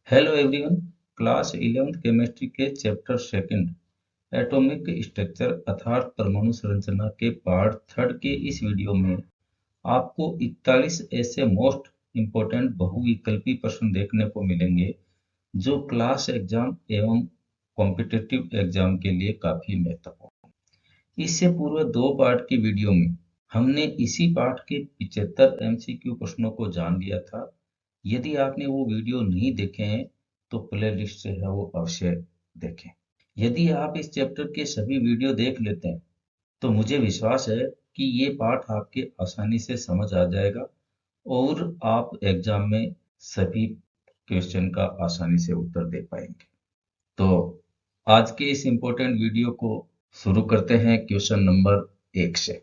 Hello everyone. Class 11th chemistry के chapter second atomic structure अर्थात परमाणु संरचना के पार्ट थर्ड के इस वीडियो में आपको 41 ऐसे मोस्ट इम्पोर्टेंट बहुविकल्पी प्रश्न देखने को मिलेंगे जो क्लास एग्जाम एवं कॉम्पिटिटिव एग्जाम के लिए काफी महत्वपूर्ण है। इससे पूर्व दो पार्ट की वीडियो में हमने इसी पार्ट के 75 एमसीक्यू प्रश्नों को जान लिया था। यदि आपने वो वीडियो नहीं देखे हैं तो प्ले लिस्ट से है वो अवश्य देखें। यदि आप इस चैप्टर के सभी वीडियो देख लेते हैं तो मुझे विश्वास है कि ये पाठ आपके आसानी से समझ आ जाएगा और आप एग्जाम में सभी क्वेश्चन का आसानी से उत्तर दे पाएंगे। तो आज के इस इम्पोर्टेंट वीडियो को शुरू करते हैं क्वेश्चन नंबर 1 से।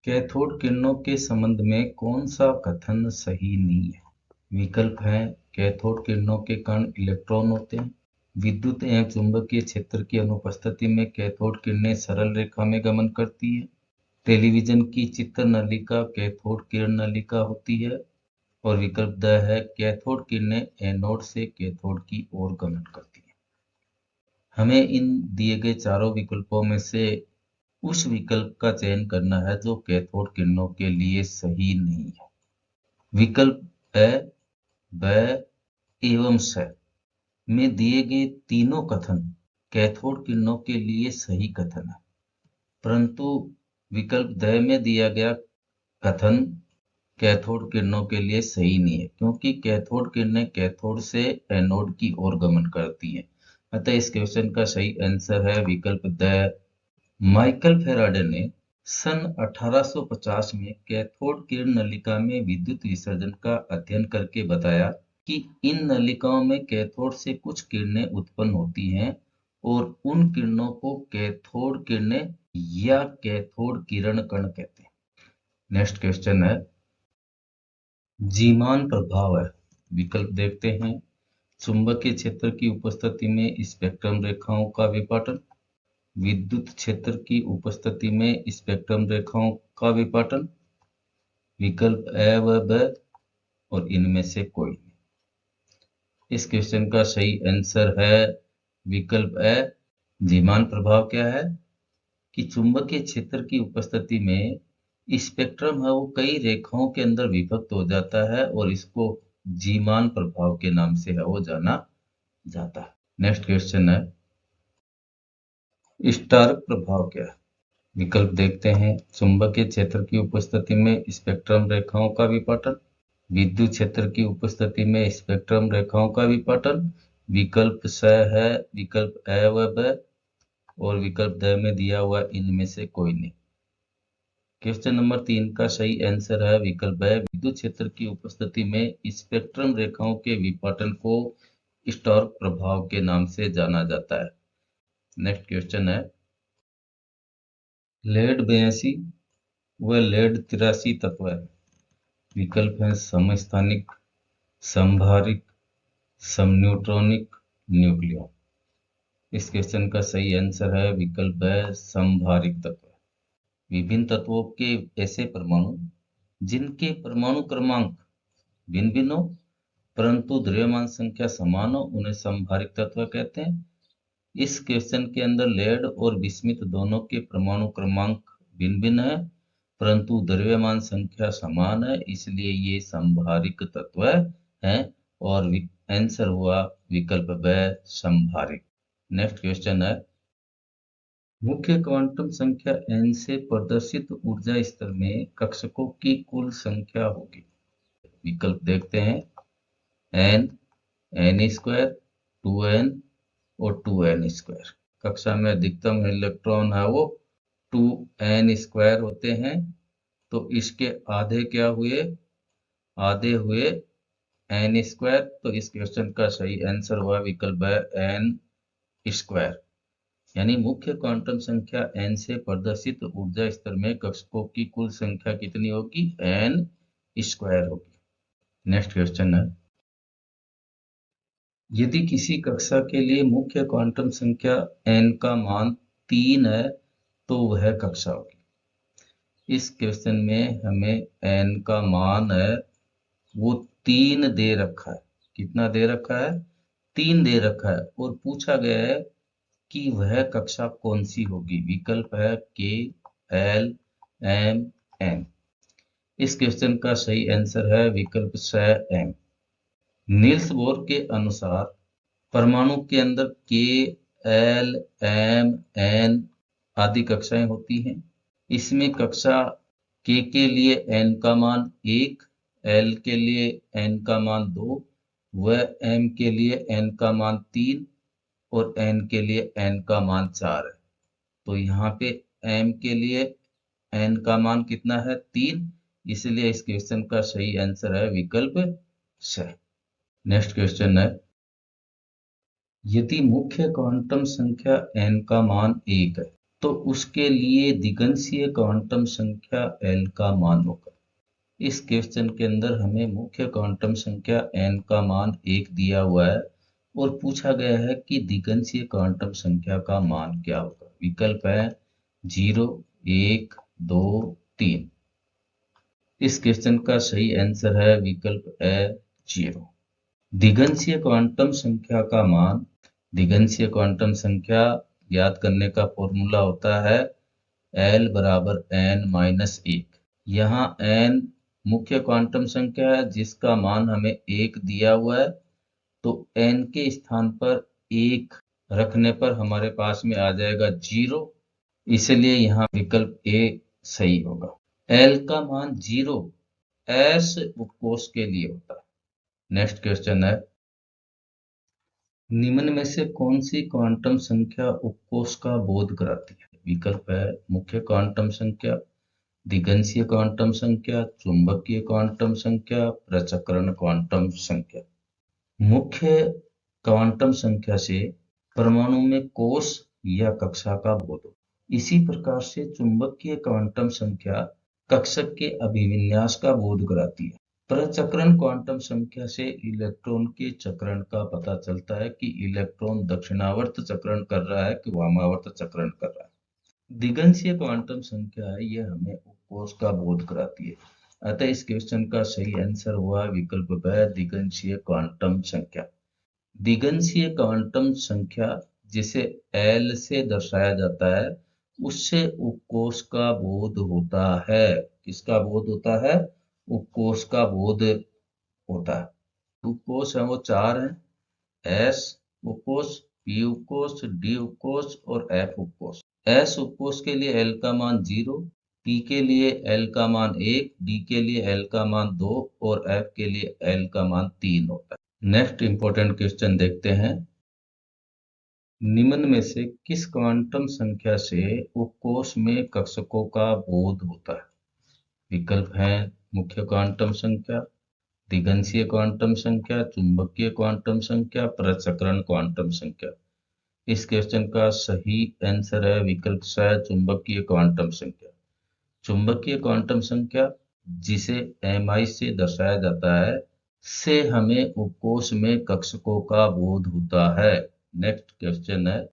कैथोड किरणों के संबंध में कौन सा कथन सही नहीं है? विकल्प है कैथोड किरणों के कण इलेक्ट्रॉन होते हैं, विद्युत एवं चुंबकीय क्षेत्र की अनुपस्थिति में कैथोड किरणें सरल रेखा में गमन करती है, टेलीविजन की चित्र नलिका कैथोड किरण नलिका होती है, और विकल्प द है कैथोड किरणें एनोड से कैथोड की ओर गमन करती है। हमें इन दिए गए चारों विकल्पों में से उस विकल्प का चयन करना है जो कैथोड किरणों के लिए सही नहीं है। विकल्प है ब एवं स में दिए गए तीनों कथन कैथोड किरणों के लिए सही कथन है, परंतु विकल्प द में दिया गया कथन कैथोड किरणों के लिए सही नहीं है, क्योंकि कैथोड किरणें कैथोड से एनोड की ओर गमन करती हैं। अतः इस क्वेश्चन का सही आंसर है विकल्प द। माइकल फैराडे ने सन 1850 में कैथोड किरण नलिका में विद्युत विसर्जन का अध्ययन करके बताया कि इन नलिकाओं में कैथोड से कुछ किरणें उत्पन्न होती हैं और उन किरणों को कैथोड किरणें या कैथोड किरण कण कहते हैं। नेक्स्ट क्वेश्चन है जीमान प्रभाव है। विकल्प देखते हैं। चुंबकीय क्षेत्र की उपस्थिति में स्पेक्ट्रम रेखाओं का विपाटन, विद्युत क्षेत्र की उपस्थिति में स्पेक्ट्रम रेखाओं का विपाटन, विकल्प ए व ब और इनमें से कोई नहीं। इस क्वेश्चन का सही आंसर है विकल्प ए। जीमान प्रभाव क्या है कि चुंबकीय क्षेत्र की उपस्थिति में स्पेक्ट्रम है वो कई रेखाओं के अंदर विभक्त हो जाता है और इसको जीमान प्रभाव के नाम से है वो जाना जाता है। नेक्स्ट क्वेश्चन है स्टार्क प्रभाव क्या है? विकल्प देखते हैं। चुंबकीय क्षेत्र की उपस्थिति में स्पेक्ट्रम रेखाओं का विपाटन, विद्युत क्षेत्र की उपस्थिति में स्पेक्ट्रम रेखाओं का विपाटन, विकल्प स है विकल्प ए व ब और विकल्प द में दिया हुआ इनमें से कोई नहीं। क्वेश्चन नंबर 3 का सही आंसर है विकल्प है विद्युत क्षेत्र की उपस्थिति में स्पेक्ट्रम रेखाओं के विपाटन को स्टार्क प्रभाव के नाम से जाना जाता है। नेक्स्ट क्वेश्चन है लेड 82 व लेड 83 तत्व है। विकल्प है समस्थानिक, समभारिक, समन्यूट्रॉनिक, न्यूक्लियन। इस क्वेश्चन का सही आंसर है विकल्प है समभारिक तत्व। विभिन्न तत्वों के ऐसे परमाणु जिनके परमाणु क्रमांक भिन्न भिन्न हो परंतु द्रव्यमान संख्या समान हो उन्हें समभारिक तत्व कहते हैं। इस क्वेश्चन के अंदर लेड और बिस्मिथ दोनों के परमाणु क्रमांक भिन्न भिन्न है परंतु द्रव्यमान संख्या समान है, इसलिए ये समभारिक तत्व है और आंसर हुआ विकल्प ब समभारिक। नेक्स्ट क्वेश्चन है मुख्य क्वांटम संख्या n से प्रदर्शित ऊर्जा स्तर में कक्षकों की कुल संख्या होगी। विकल्प देखते हैं n, n स्क्वायर, 2n और 2n स्क्वायर। कक्षा में अधिकतम इलेक्ट्रॉन है वो 2n स्क्वायर होते हैं, तो इसके आधे क्या हुए? आधे हुए n स्क्वायर। तो इस क्वेश्चन का सही आंसर हुआ विकल्प है n स्क्वायर। यानी मुख्य क्वांटम संख्या n से प्रदर्शित ऊर्जा स्तर में कक्षकों की कुल संख्या कितनी होगी? n स्क्वायर होगी। नेक्स्ट क्वेश्चन है यदि किसी कक्षा के लिए मुख्य क्वांटम संख्या n का मान 3 है तो वह कक्षा होगी। इस क्वेश्चन में हमें n का मान है वो 3 दे रखा है कितना दे रखा है, 3 दे रखा है, और पूछा गया है कि वह कक्षा कौन सी होगी। विकल्प है के, एल, एम, एन। इस क्वेश्चन का सही आंसर है विकल्प स, एम। नील्स बोर के अनुसार परमाणु के अंदर के, एल, एम, एन आदि कक्षाएं होती हैं। इसमें कक्षा के लिए n का मान 1, l के लिए n का मान 2, व m के लिए n का मान 3 और n के लिए n का मान 4 है। तो यहाँ पे m के लिए n का मान कितना है, 3, इसलिए इस क्वेश्चन का सही आंसर है विकल्प स। नेक्स्ट क्वेश्चन है, यदि मुख्य क्वांटम संख्या n का मान 1 है तो उसके लिए दिगंशीय क्वांटम संख्या l का मान होगा। इस क्वेश्चन के अंदर हमें मुख्य क्वांटम संख्या n का मान 1 दिया हुआ है और पूछा गया है कि दिगंशीय क्वांटम संख्या का मान क्या होगा। विकल्प है 0, 1, 2, 3। इस क्वेश्चन का सही आंसर है विकल्प है 0। दिगंशीय क्वांटम संख्या का मान, दिगंशीय क्वांटम संख्या याद करने का फॉर्मूला होता है L बराबर n-1। यहाँ n मुख्य क्वांटम संख्या है जिसका मान हमें 1 दिया हुआ है, तो n के स्थान पर 1 रखने पर हमारे पास में आ जाएगा 0, इसलिए यहाँ विकल्प ए सही होगा। L का मान 0 s उपकोष के लिए होता है। नेक्स्ट क्वेश्चन है, निम्न में से कौन सी क्वांटम संख्या उपकोष का बोध कराती है। विकल्प है मुख्य क्वांटम संख्या, दिगंशीय क्वांटम संख्या, चुंबकीय क्वांटम संख्या, प्रचक्रण क्वांटम संख्या। मुख्य क्वांटम संख्या से परमाणु में कोष या कक्षा का बोध हो। इसी प्रकार से चुंबकीय क्वांटम संख्या कक्षक के अभिविन्यास का बोध कराती है। प्रचक्रण क्वांटम संख्या से इलेक्ट्रॉन के चक्रण का पता चलता है कि इलेक्ट्रॉन दक्षिणावर्त चक्रण कर रहा है कि वामावर्त चक्रण कर रहा है। दिगंशीय क्वांटम संख्या है, यह हमें उपकोष का बोध कराती है। अतः इस क्वेश्चन का सही आंसर हुआ विकल्प ब, दिगंशीय क्वांटम संख्या। दिगंशीय क्वांटम संख्या जिसे L से दर्शाया जाता है उससे उपकोष का बोध होता है। किसका बोध होता है, उपकोष का बोध होता है। उपकोष है वो 4 हैं, S उपकोष, P उपकोष, D उपकोष और F उपकोष। S उपकोष के लिए L का मान 0, P के लिए L का मान 1, D के लिए L का मान 2 और F के लिए L का मान 3 होता है। नेक्स्ट इंपॉर्टेंट क्वेश्चन देखते हैं, निम्न में से किस क्वांटम संख्या से उपकोष में कक्षकों का बोध होता है। विकल्प है मुख्य क्वांटम संख्या, दिगंशीय क्वांटम संख्या, चुंबकीय क्वांटम संख्या, प्रचक्रण क्वांटम संख्या। इस क्वेश्चन का सही आंसर है विकल्प स, चुंबकीय क्वांटम संख्या। चुंबकीय क्वांटम संख्या जिसे Mi से दर्शाया जाता है से हमें उपकोष में कक्षकों का बोध होता है। नेक्स्ट क्वेश्चन है,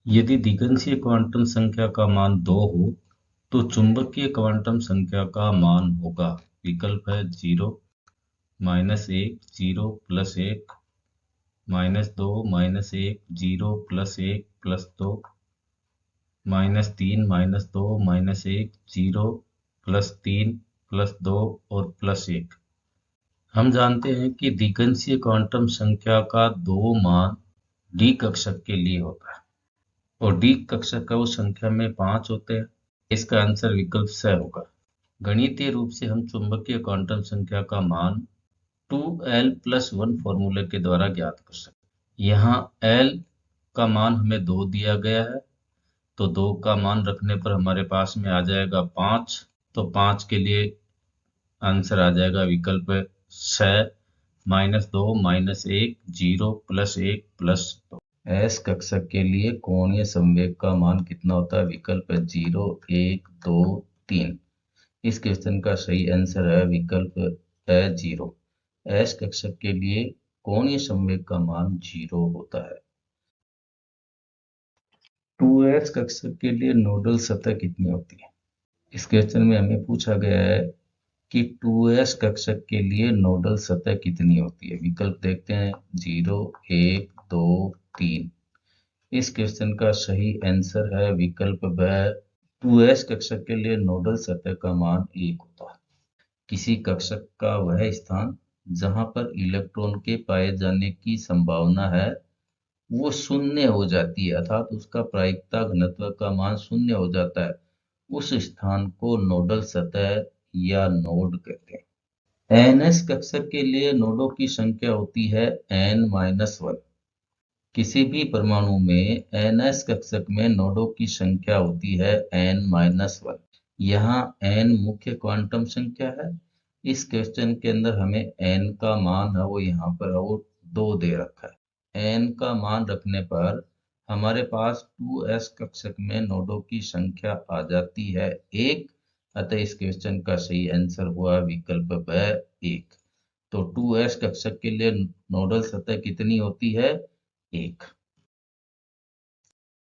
यदि दिगंशीय क्वांटम संख्या का मान 2 हो तो चुंबकीय क्वांटम संख्या का मान होगा। विकल्प है 0, -1, 0, +1, -2, -1, 0, +1, +2, -3, -2, -1, 0, +3, +2 और +1। हम जानते हैं कि दिगंशीय क्वांटम संख्या का 2 मान डी कक्षक के लिए होता है और डी कक्षक का वो संख्या में 5 होते हैं। इसका आंसर विकल्प स होगा। गणितीय रूप से हम चुंबकीय क्वांटम संख्या का मान 2l+1 फॉर्मूले के द्वारा ज्ञात कर सकते हैं। यहाँ l का मान हमें 2 दिया गया है, तो 2 का मान रखने पर हमारे पास में आ जाएगा 5, तो 5 के लिए आंसर आ जाएगा विकल्प स, -2, -1, 0, +1, +2। एस कक्षक के लिए कोणीय संवेग का मान कितना होता है। विकल्प है 0, 1, 2, 3। इस क्वेश्चन का सही आंसर है विकल्प है 0। एस कक्षक के लिए कोणीय संवेग का मान 0 होता है। 2s कक्षक के लिए नोडल सतह कितनी होती है। इस क्वेश्चन में हमें पूछा गया है कि 2s कक्षक के लिए नोडल सतह कितनी होती है। विकल्प देखते हैं 0, 1, 2, 3। इस क्वेश्चन का सही आंसर है विकल्प ब। 2s कक्षक के लिए नोडल सतह का मान 1 होता है। किसी कक्षक का वह स्थान जहां पर इलेक्ट्रॉन के पाए जाने की संभावना है वो शून्य हो जाती है, अर्थात उसका प्रायिकता घनत्व का मान शून्य हो जाता है, उस स्थान को नोडल सतह या नोड कहते हैं। ns कक्षक के लिए नोडों की संख्या होती है n-1। किसी भी परमाणु में ns कक्षक में नोडों की संख्या होती है n-1। यहाँ n मुख्य क्वांटम संख्या है। इस क्वेश्चन के अंदर हमें n का मान है वो यहाँ पर है वो 2 दे रखा है। n का मान रखने पर हमारे पास 2s कक्षक में नोडों की संख्या आ जाती है 1। अतः इस क्वेश्चन का सही आंसर हुआ विकल्प ब 1। तो 2s कक्षक के लिए नोडल सतह कितनी होती है 1।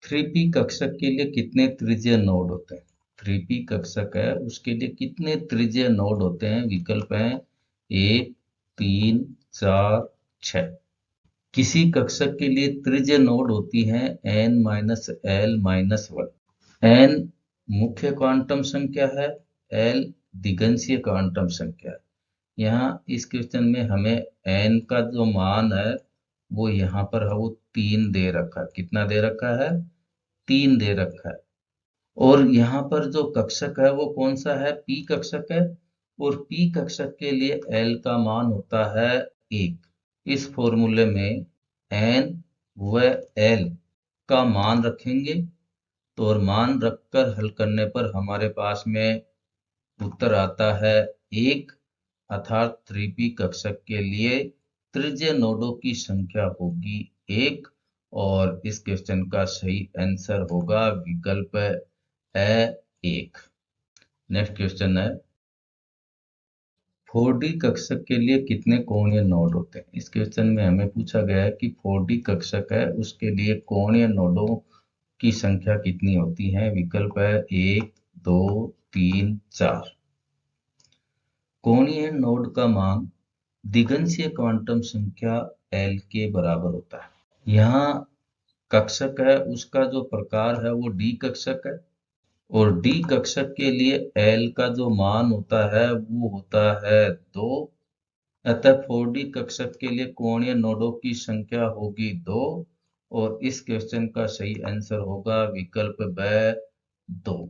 3p कक्षक के लिए कितने त्रिज्यीय नोड होते हैं। 3p कक्षक है उसके लिए कितने त्रिज्यीय नोड होते हैं। विकल्प हैं 1, 3, 4, 6। किसी कक्षक के लिए त्रिज्यीय नोड होती है n-l-1। n मुख्य क्वांटम संख्या है, l दिगंशीय क्वांटम संख्या है। यहाँ इस क्वेश्चन में हमें n का जो मान है वो यहाँ पर है वो 3 दे रखा है। कितना दे रखा है 3 दे रखा है। और यहाँ पर जो कक्षक है वो कौन सा है p कक्षक है। और p कक्षक के लिए l का मान होता है 1। इस फॉर्मूले में n व l का मान रखेंगे तो और मान रखकर हल करने पर हमारे पास में उत्तर आता है 1। अर्थात 3p कक्षक के लिए त्रिज्यीय नोडों की संख्या होगी 1। और इस क्वेश्चन का सही आंसर होगा विकल्प ए 1। नेक्स्ट क्वेश्चन है 4D कक्षक के लिए कितने कोणीय नोड होते हैं। इस क्वेश्चन में हमें पूछा गया है कि 4D कक्षक है उसके लिए कोणीय नोडों की संख्या कितनी होती है। विकल्प है 1, 2, 3, 4। कोणीय नोड का मान दिगंशीय क्वांटम संख्या l के बराबर होता है। यहाँ कक्षक है उसका जो प्रकार है वो d कक्षक है और d कक्षक के लिए l का जो मान होता है वो होता है 2। अतः 4D कक्षक के लिए कोणीय नोडों की संख्या होगी 2। और इस क्वेश्चन का सही आंसर होगा विकल्प ब 2।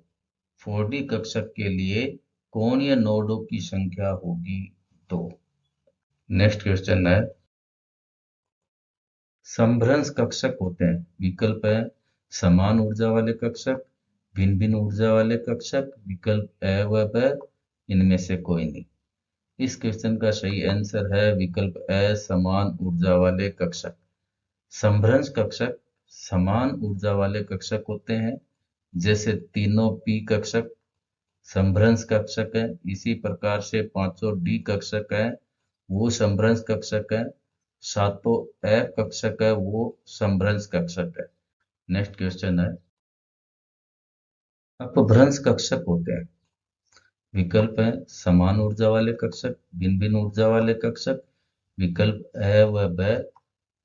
4D कक्षक के लिए कोणीय नोडों की संख्या होगी 2। नेक्स्ट क्वेश्चन है समभ्रंश कक्षक होते हैं। विकल्प है समान ऊर्जा वाले कक्षक, भिन्न भिन्न ऊर्जा वाले कक्षक, विकल्प ए व ब, इनमें से कोई नहीं। इस क्वेश्चन का सही आंसर है विकल्प ए समान ऊर्जा वाले कक्षक। समभ्रंश कक्षक समान ऊर्जा वाले कक्षक होते हैं। जैसे तीनों p कक्षक समभ्रंश कक्षक है, इसी प्रकार से पांचों d कक्षक है वो समभ्रंश कक्षक है, सातों f कक्षक है वो समभ्रंश कक्षक है। नेक्स्ट क्वेश्चन है अपभ्रंश कक्षक होते हैं। विकल्प है समान ऊर्जा वाले कक्षक, भिन्न भिन्न ऊर्जा वाले कक्षक, विकल्प ए व ब,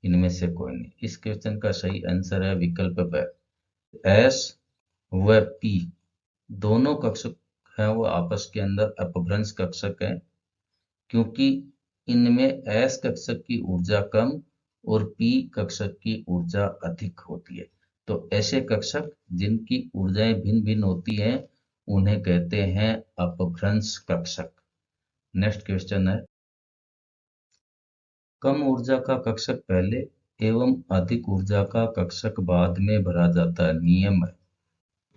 इनमें से कोई नहीं। इस क्वेश्चन का सही आंसर है विकल्प ब। एस व पी दोनों कक्षक हैं वो आपस के अंदर अपभ्रंश कक्षक हैं क्योंकि इनमें एस कक्षक की ऊर्जा कम और पी कक्षक की ऊर्जा अधिक होती है। तो ऐसे कक्षक जिनकी ऊर्जाएं भिन्न भिन्न होती हैं उन्हें कहते हैं अपभ्रंश कक्षक। नेक्स्ट क्वेश्चन है कम ऊर्जा का कक्षक पहले एवं अधिक ऊर्जा का कक्षक बाद में भरा जाता है। नियम है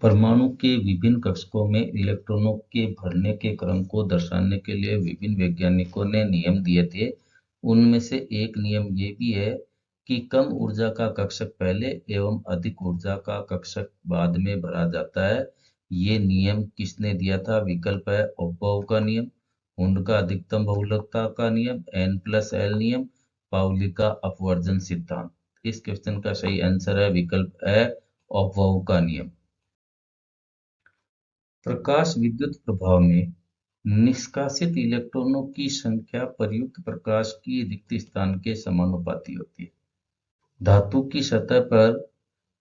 परमाणु के विभिन्न कक्षकों में इलेक्ट्रॉनों के भरने के क्रम को दर्शाने के लिए विभिन्न वैज्ञानिकों ने नियम दिए थे। उनमें से एक नियम ये भी है कि कम ऊर्जा का कक्षक पहले एवं अधिक ऊर्जा का कक्षक बाद में भरा जाता है। ये नियम किसने दिया था। विकल्प है ओप्पो का नियम, हुंड का अधिकतम बहुलकता का नियम, n+l नियम, पाउली का अपवर्जन सिद्धांत। इस क्वेश्चन का सही आंसर है विकल्प ए ओप्पो का नियम। प्रकाश विद्युत प्रभाव में निष्कासित इलेक्ट्रॉनों की संख्या प्रयुक्त प्रकाश की रिक्त स्थान के समानुपाती होती है। धातु की सतह पर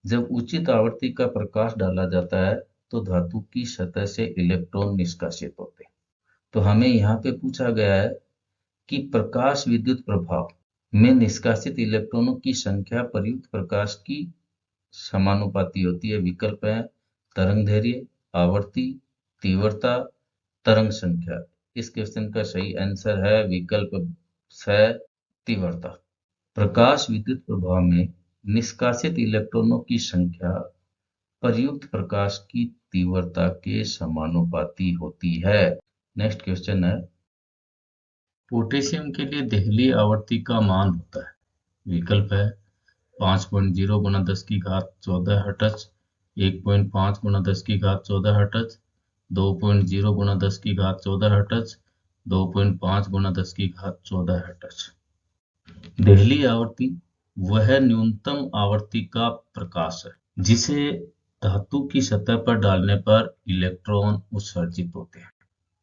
जब उचित आवृत्ति का प्रकाश डाला जाता है तो धातु की सतह से इलेक्ट्रॉन निष्कासित होते हैं। तो हमें यहाँ पे पूछा गया है कि प्रकाश विद्युत प्रभाव में निष्कासित इलेक्ट्रॉनों की संख्या प्रयुक्त प्रकाश की समानुपाती होती है। विकल्प है तरंगदैर्घ्य, आवर्ती, तीव्रता, तरंग संख्या। इस क्वेश्चन का सही आंसर है विकल्प स, तीव्रता। प्रकाश विद्युत प्रभाव में निष्कासित इलेक्ट्रॉनों की संख्या प्रयुक्त प्रकाश की तीव्रता के समानुपाती होती है। नेक्स्ट क्वेश्चन है, पोटेशियम के लिए देहली आवर्ती का मान होता है। विकल्प है 5.0 गुणा 10 की घात 14 हर्ट्ज, 1.5 गुणा 10 की घात 14 हर्ट्ज, 2.0 गुणा 10 की घात 14 हर्ट्ज, 2.5 गुणा 10 की घात 14 हर्ट्ज। देहली आवर्ती वह न्यूनतम आवर्ती का प्रकाश है जिसे धातु की सतह पर डालने पर इलेक्ट्रॉन उत्सर्जित होते हैं,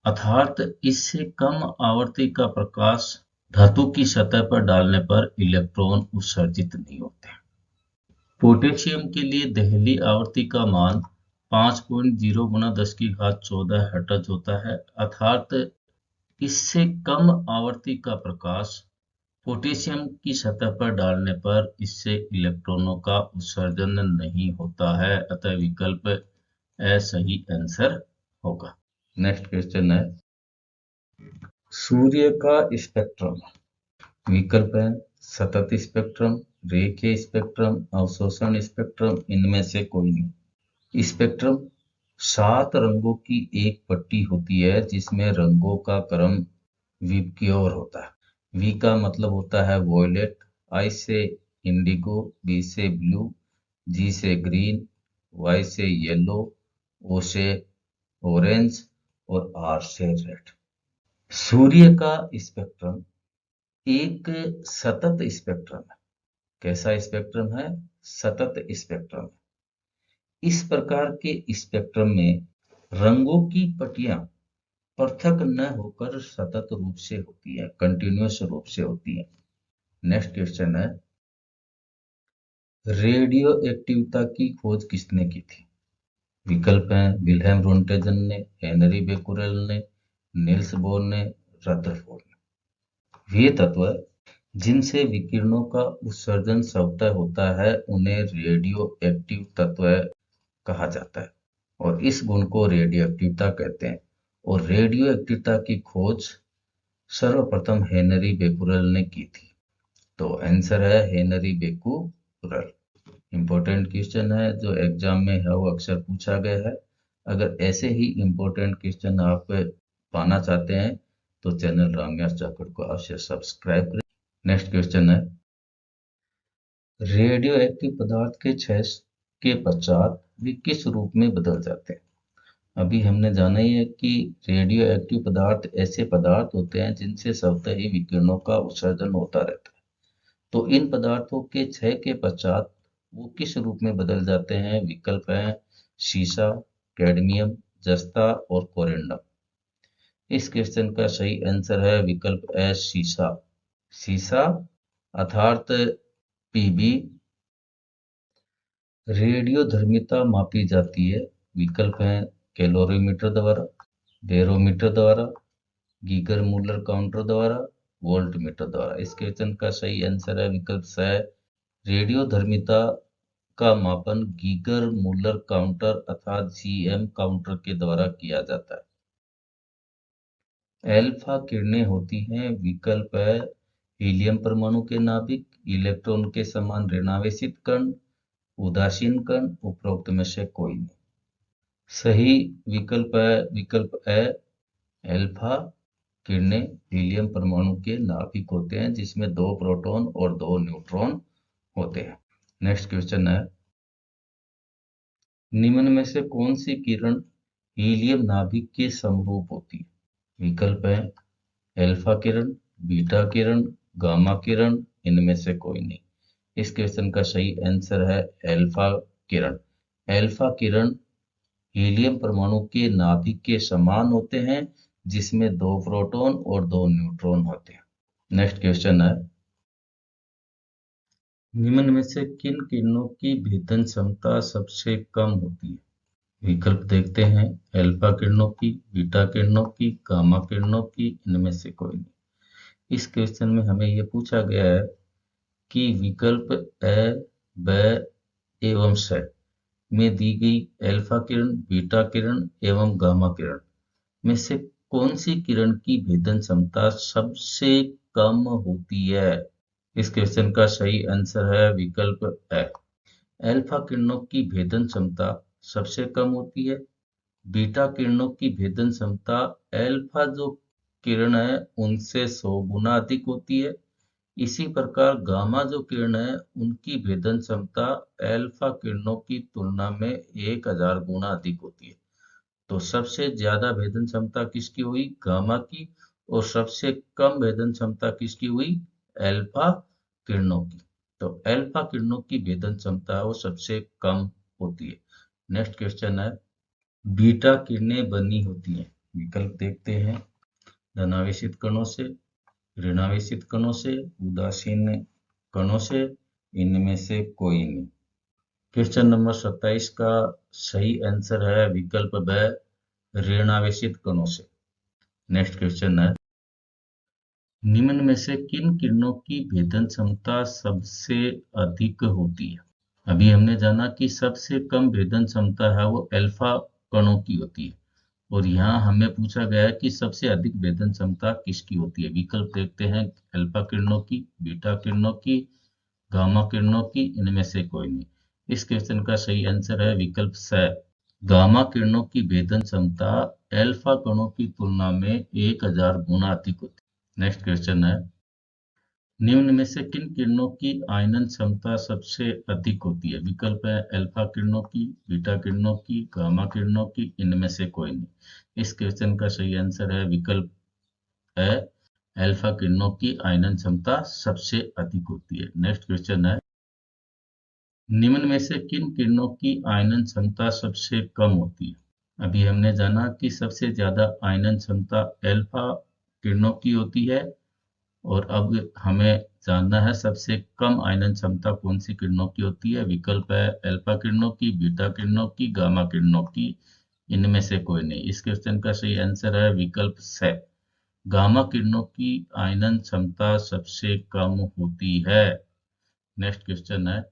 अर्थात इससे कम आवर्ती का प्रकाश धातु की सतह पर डालने पर इलेक्ट्रॉन उत्सर्जित नहीं होते। पोटेशियम के लिए देहली आवर्ती का मान 5.0 गुणा 10 की घात 14 हर्ट्ज होता है, अर्थात इससे कम आवर्ती का प्रकाश पोटेशियम की सतह पर डालने पर इससे इलेक्ट्रॉनों का उत्सर्जन नहीं होता है, अतः विकल्प ए सही आंसर होगा। नेक्स्ट क्वेश्चन है, सूर्य का स्पेक्ट्रम। विकल्प है सतत स्पेक्ट्रम, रेखीय स्पेक्ट्रम, अवशोषण स्पेक्ट्रम, इनमें से कोई नहीं। स्पेक्ट्रम 7 रंगों की एक पट्टी होती है जिसमें रंगों का क्रम वी की ओर होता है। वी का मतलब होता है वॉयलेट, आई से इंडिगो, बी से ब्लू, जी से ग्रीन, वाई से येलो, ओ से ऑरेंज और आर से रेड। सूर्य का स्पेक्ट्रम एक सतत स्पेक्ट्रम है। कैसा स्पेक्ट्रम है? सतत स्पेक्ट्रम। इस प्रकार के स्पेक्ट्रम में रंगों की पट्टियां पृथक न होकर सतत रूप से होती है, कंटिन्यूअस रूप से होती है। नेक्स्ट क्वेश्चन है, रेडियो एक्टिविटी की खोज किसने की थी? विकल्प हैं विल्हेम रोंटेजन ने, हेनरी बेकुरेल ने, नील्स बोर ने, रदरफोर्ड ने। वे तत्व जिनसे विकिरणों का उत्सर्जन स्वतः होता है उन्हें रेडियो एक्टिव तत्व कहा जाता है और इस गुण को रेडियो एक्टिविटी कहते हैं। और रेडियो एक्टिविटी की खोज सर्वप्रथम हेनरी बेकुरेल ने की थी। तो आंसर है हेनरी बेकुरेल। इंपॉर्टेंट क्वेश्चन है जो एग्जाम में है वो अक्सर पूछा गया है। अगर ऐसे ही इंपॉर्टेंट क्वेश्चन आप पाना चाहते हैं तो चैनल रामयास चाकड़ को अवश्य सब्सक्राइब करें। नेक्स्ट क्वेश्चन है, रेडियो एक्टिव पदार्थ के क्षय के पश्चात वे किस रूप में बदल जाते हैं? अभी हमने जाना ही है कि रेडियो एक्टिव पदार्थ ऐसे पदार्थ होते हैं जिनसे स्वतः ही विकिरणों का उत्सर्जन होता रहता है। तो इन पदार्थों के क्षय के पश्चात वो किस रूप में बदल जाते हैं? विकल्प हैं सीसा, कैडमियम, जस्ता और कोरेंडम। इस क्वेश्चन का सही आंसर है विकल्प ए सीसा। सीसा अर्थात पीबी। रेडियो धर्मिता मापी जाती है। विकल्प हैं कैलोरीमीटर द्वारा, बैरोमीटर द्वारा, गीगर मूलर काउंटर द्वारा, वोल्टमीटर द्वारा। इस क्वेश्चन का सही आंसर है विकल्प स, रेडियो धर्मिता का मापन गीगर मूलर काउंटर अर्थात जीएम काउंटर के द्वारा किया जाता है। एल्फा किरणें होती हैं। विकल्प है हीलियम परमाणु के नाभिक, इलेक्ट्रॉन के समान ऋणावेशित कण, उदासीन कण, उपरोक्त में से कोई नहीं। सही विकल्प है विकल्प ए, एल्फा किरणें हीलियम परमाणु के नाभिक होते हैं जिसमें 2 प्रोटॉन और 2 न्यूट्रॉन होते हैं। नेक्स्ट क्वेश्चन है, निम्न में से कौन सी किरण हीलियम नाभिक के समरूप होती है? विकल्प है अल्फा किरण, बीटा किरण, गामा किरण, इनमें से कोई नहीं। इस क्वेश्चन का सही आंसर है अल्फा किरण। अल्फा किरण हीलियम परमाणु के नाभिक के समान होते हैं जिसमें 2 प्रोटॉन और 2 न्यूट्रॉन होते हैं। नेक्स्ट क्वेश्चन है, निम्न में से किन किरणों की भेदन क्षमता सबसे कम होती है? विकल्प देखते हैं, अल्फा किरणों की, बीटा किरणों की, गामा किरणों की, इनमें से कोई नहीं। इस क्वेश्चन में हमें यह पूछा गया है कि विकल्प ए, ब एवं स में दी गई अल्फा किरण, बीटा किरण एवं गामा किरण में से कौन सी किरण की भेदन क्षमता सबसे कम होती है? इस क्वेश्चन का सही आंसर है विकल्प ए। अल्फा किरणों की भेदन क्षमता सबसे कम होती है। बीटा किरणों की भेदन क्षमता अल्फा जो किरण है उनसे 100 गुना अधिक होती है। इसी प्रकार गामा जो किरण है उनकी भेदन क्षमता अल्फा किरणों की तुलना में 1000 गुना अधिक होती है। तो सबसे ज्यादा भेदन क्षमता किसकी हुई? गामा की। और सबसे कम भेदन क्षमता किसकी हुई? अल्फा किरणों की। तो अल्फा किरणों की भेदन क्षमता वो सबसे कम होती है। नेक्स्ट क्वेश्चन है, बीटा किरणें बनी होती हैं। विकल्प देखते हैं, धनावेशित कणों से, ऋणावेशित कणों से, उदासीन कणों से, इनमें से कोई नहीं। क्वेश्चन नंबर 27 का सही आंसर है विकल्प ब, ऋणावेशित कणों से। नेक्स्ट क्वेश्चन है, निम्न में से किन किरणों की भेदन क्षमता सबसे अधिक होती है? अभी हमने जाना कि सबसे कम भेदन क्षमता है वो अल्फा कणों की होती है, और यहाँ हमें पूछा गया है कि सबसे अधिक भेदन क्षमता किसकी होती है। विकल्प देखते हैं, अल्फा किरणों की, बीटा किरणों की, गामा किरणों की, इनमें से कोई नहीं। इस क्वेश्चन का सही आंसर है विकल्प स, गामा किरणों की भेदन क्षमता अल्फा कणों की तुलना में 1000 गुना अधिक होती है। नेक्स्ट क्वेश्चन है, निम्न में से किन किरणों की आयनन क्षमता सबसे अधिक होती है? विकल्प है, अल्फा किरणों की, बीटा किरणों की, गामा किरणों की, इनमें से कोई नहीं। इस क्वेश्चन का सही आंसर है विकल्प है, अल्फा किरणों की आयनन क्षमता सबसे अधिक होती है। नेक्स्ट क्वेश्चन है, निम्न में से किन किरणों की आयनन क्षमता सबसे कम होती है? अभी हमने जाना कि सबसे ज्यादा आयनन क्षमता अल्फा किरणों की होती है, और अब हमें जानना है सबसे कम आयनन क्षमता कौन सी किरणों की होती है। विकल्प है, अल्फा किरणों की, बीटा किरणों की, गामा किरणों की, इनमें से कोई नहीं। इस क्वेश्चन का सही आंसर है विकल्प स, गामा किरणों की आयनन क्षमता सबसे कम होती है। नेक्स्ट क्वेश्चन है,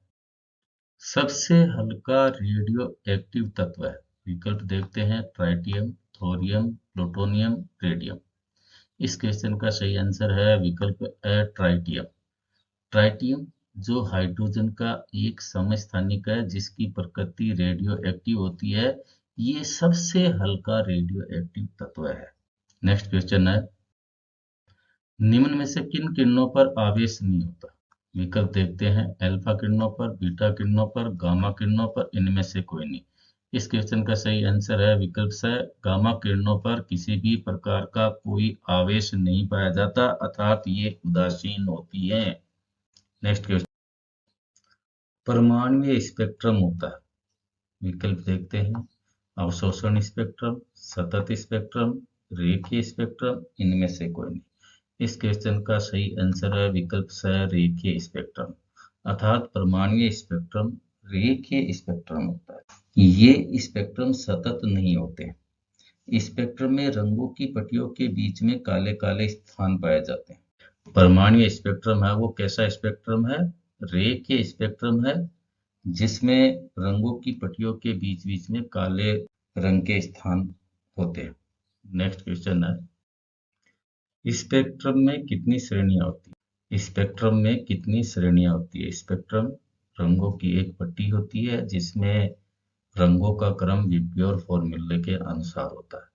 सबसे हल्का रेडियो एक्टिव तत्व है। विकल्प देखते हैं, ट्राइटियम, थोरियम, प्लूटोनियम, रेडियम। इस क्वेश्चन का सही आंसर है विकल्प ए, ट्राइटियम। ट्राइटियम जो हाइड्रोजन का एक समस्थानिक है जिसकी प्रकृति रेडियो एक्टिव होती है, ये सबसे हल्का रेडियो एक्टिव तत्व है। नेक्स्ट क्वेश्चन है, निम्न में से किन किरणों पर आवेश नहीं होता? विकल्प देखते हैं, अल्फा किरणों पर, बीटा किरणों पर, गामा किरणों पर, इनमें से कोई नहीं। इस क्वेश्चन का सही आंसर है विकल्प स, गामा किरणों पर किसी भी प्रकार का कोई आवेश नहीं पाया जाता, अर्थात ये उदासीन होती है। नेक्स्ट क्वेश्चन, परमाणुीय स्पेक्ट्रम होता है। विकल्प देखते हैं, अवशोषण स्पेक्ट्रम, सतत स्पेक्ट्रम, रेखीय स्पेक्ट्रम, इनमें से कोई नहीं। इस क्वेश्चन का सही आंसर है विकल्प स, रेखीय स्पेक्ट्रम। अर्थात परमाणुीय स्पेक्ट्रम रेखीय स्पेक्ट्रम होता है। ये स्पेक्ट्रम सतत नहीं होते। स्पेक्ट्रम में रंगों की पट्टियों के बीच में काले काले स्थान पाए जाते हैं। परमाणुीय स्पेक्ट्रम है वो कैसा स्पेक्ट्रम है? रेखीय स्पेक्ट्रम है, जिसमें रंगों की पट्टियों के बीच बीच में काले रंग के स्थान होते हैं। नेक्स्ट क्वेश्चन है, स्पेक्ट्रम में कितनी श्रेणियां होती है? स्पेक्ट्रम में कितनी श्रेणियां होती है? स्पेक्ट्रम रंगों की एक पट्टी होती है जिसमें रंगों का क्रम विब्योर फॉर्मूले के अनुसार होता है।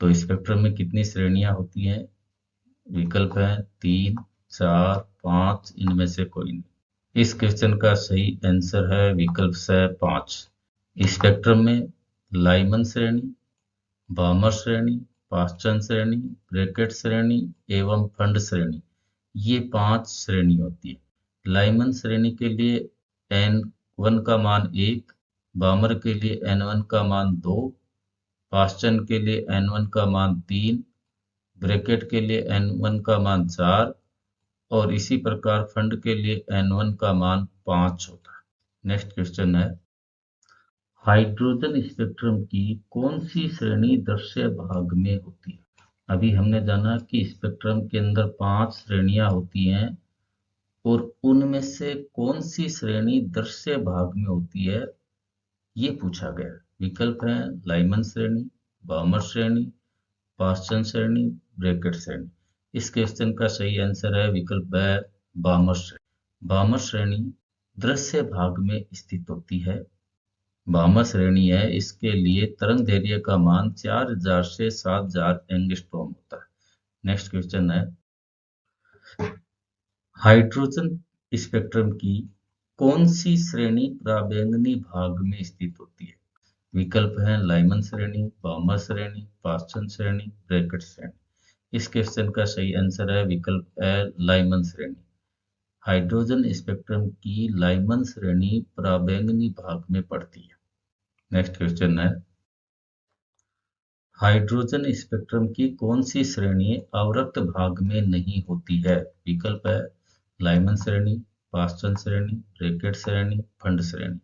तो स्पेक्ट्रम में कितनी श्रेणियां होती हैं? विकल्प है 3, 4, 5, इनमें से कोई नहीं। इस क्वेश्चन का सही आंसर है विकल्प स, 5। स्पेक्ट्रम में लाइमन श्रेणी, बामर श्रेणी, पास्चन श्रेणी, ब्रैकेट श्रेणी एवं फंड श्रेणी, ये 5 श्रेणी होती है। लाइमन श्रेणी के लिए n1 का मान 1, बामर के लिए n1 का मान 2, पास्चन के लिए n1 का मान 3, ब्रैकेट के लिए n1 का मान 4 और इसी प्रकार फंड के लिए n1 का मान 5 होता है। नेक्स्ट क्वेश्चन है, हाइड्रोजन स्पेक्ट्रम की कौन सी श्रेणी दृश्य भाग में होती है? अभी हमने जाना कि स्पेक्ट्रम के अंदर 5 श्रेणियां होती हैं और उनमें से कौन सी श्रेणी दृश्य भाग में होती है ये पूछा गया। विकल्प है लाइमन श्रेणी, बामर श्रेणी, पास्चन श्रेणी, ब्रैकेट श्रेणी। इस क्वेश्चन का सही आंसर है विकल्प है बामर श्रेणी। बामर श्रेणी दृश्य भाग में स्थित होती है। बामर श्रेणी है, इसके लिए तरंग दैर्ध्य का मान 4000 से 7000 एंगस्ट्रॉम होता है। नेक्स्ट क्वेश्चन है, हाइड्रोजन स्पेक्ट्रम की कौन सी श्रेणी पराबैंगनी भाग में स्थित होती है? विकल्प है लाइमन श्रेणी, बामर श्रेणी, पास्चन श्रेणी, ब्रैकेट श्रेणी। इस क्वेश्चन का सही आंसर है विकल्प है लाइमन श्रेणी। हाइड्रोजन स्पेक्ट्रम की लाइमन श्रेणी पराबैंगनी भाग में पड़ती है। नेक्स्ट क्वेश्चन है, हाइड्रोजन स्पेक्ट्रम की कौन सी श्रेणी अवरक्त भाग में नहीं होती है? विकल्प है लाइमन श्रेणी, पास्चन श्रेणी, ब्रैकेट श्रेणी, फंड श्रेणी।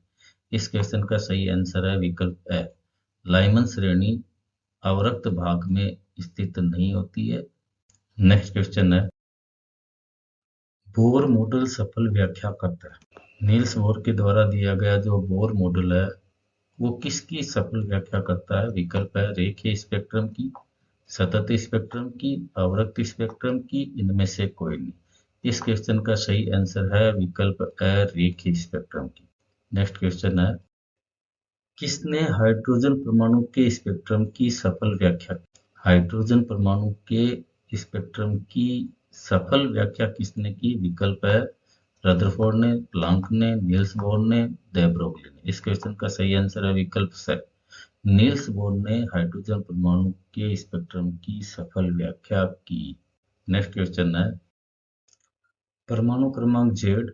इस क्वेश्चन का सही आंसर है विकल्प है लाइमन श्रेणी अवरक्त भाग में स्थित नहीं होती है। नेक्स्ट क्वेश्चन है, बोर मॉडल सफल व्याख्या करता है। नील्स बोर के द्वारा दिया गया जो बोर मॉडल है वो किसकी सफल व्याख्या करता है? विकल्प है रेखीय स्पेक्ट्रम की, सतत स्पेक्ट्रम की, अवरक्त स्पेक्ट्रम की, इनमें से कोई नहीं। इस क्वेश्चन का सही आंसर है विकल्प है रेखीय स्पेक्ट्रम की। नेक्स्ट क्वेश्चन है, किसने हाइड्रोजन परमाणु के स्पेक्ट्रम की सफल व्याख्या की? हाइड्रोजन परमाणु के स्पेक्ट्रम की सफल व्याख्या किसने की? विकल्प है रदरफोर्ड ने, प्लांक ने, नील्स बोर ने, दे ब्रोगली ने। इस क्वेश्चन का सही आंसर है विकल्प से नील्स बोर ने हाइड्रोजन परमाणु के स्पेक्ट्रम की सफल व्याख्या की। नेक्स्ट क्वेश्चन है, परमाणु क्रमांक Z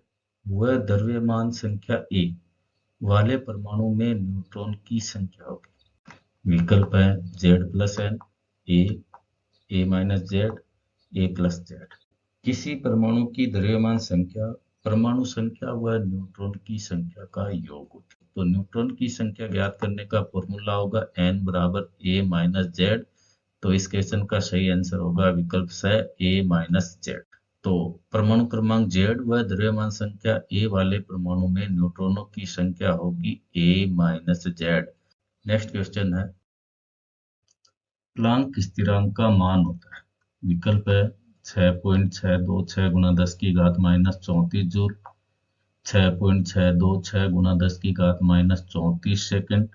व द्रव्यमान संख्या A वाले परमाणु में न्यूट्रॉन की संख्या होगी। विकल्प है Z+N, A-Z, A+Z। किसी परमाणु की द्रव्यमान संख्या परमाणु संख्या व न्यूट्रॉन की संख्या का योग होती है। तो न्यूट्रॉन की संख्या ज्ञात करने का फॉर्मूला होगा n बराबर A-Z। तो इस क्वेश्चन का सही आंसर होगा विकल्प से A-Z। तो परमाणु क्रमांक Z व द्रव्यमान संख्या A वाले परमाणु में न्यूट्रॉनों की संख्या होगी A-Z। नेक्स्ट क्वेश्चन है, प्लांक स्थिरांक का मान होता है। विकल्प है 6.626 गुणा 10 की घात -34 जूल, 6.626 गुणा 10 की घात -34 सेकंड,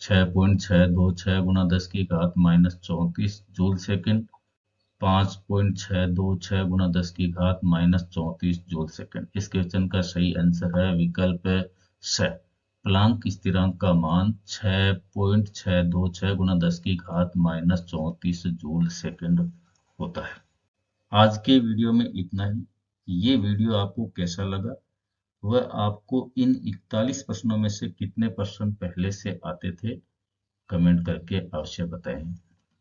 6.626 गुणा 10 की घात -34 जूल सेकंड, 5.626 गुणा 10 की घात -34 जूल सेकंड। इस क्वेश्चन का सही आंसर है विकल्प से प्लांक स्थिरांक का मान 6.626 गुणा 10 की घात -34 जूल सेकंड होता है। आज के वीडियो में इतना ही। ये वीडियो आपको कैसा लगा वह आपको इन 41 प्रश्नों में से कितने प्रश्न पहले से आते थे कमेंट करके अवश्य बताएं।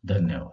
धन्यवाद।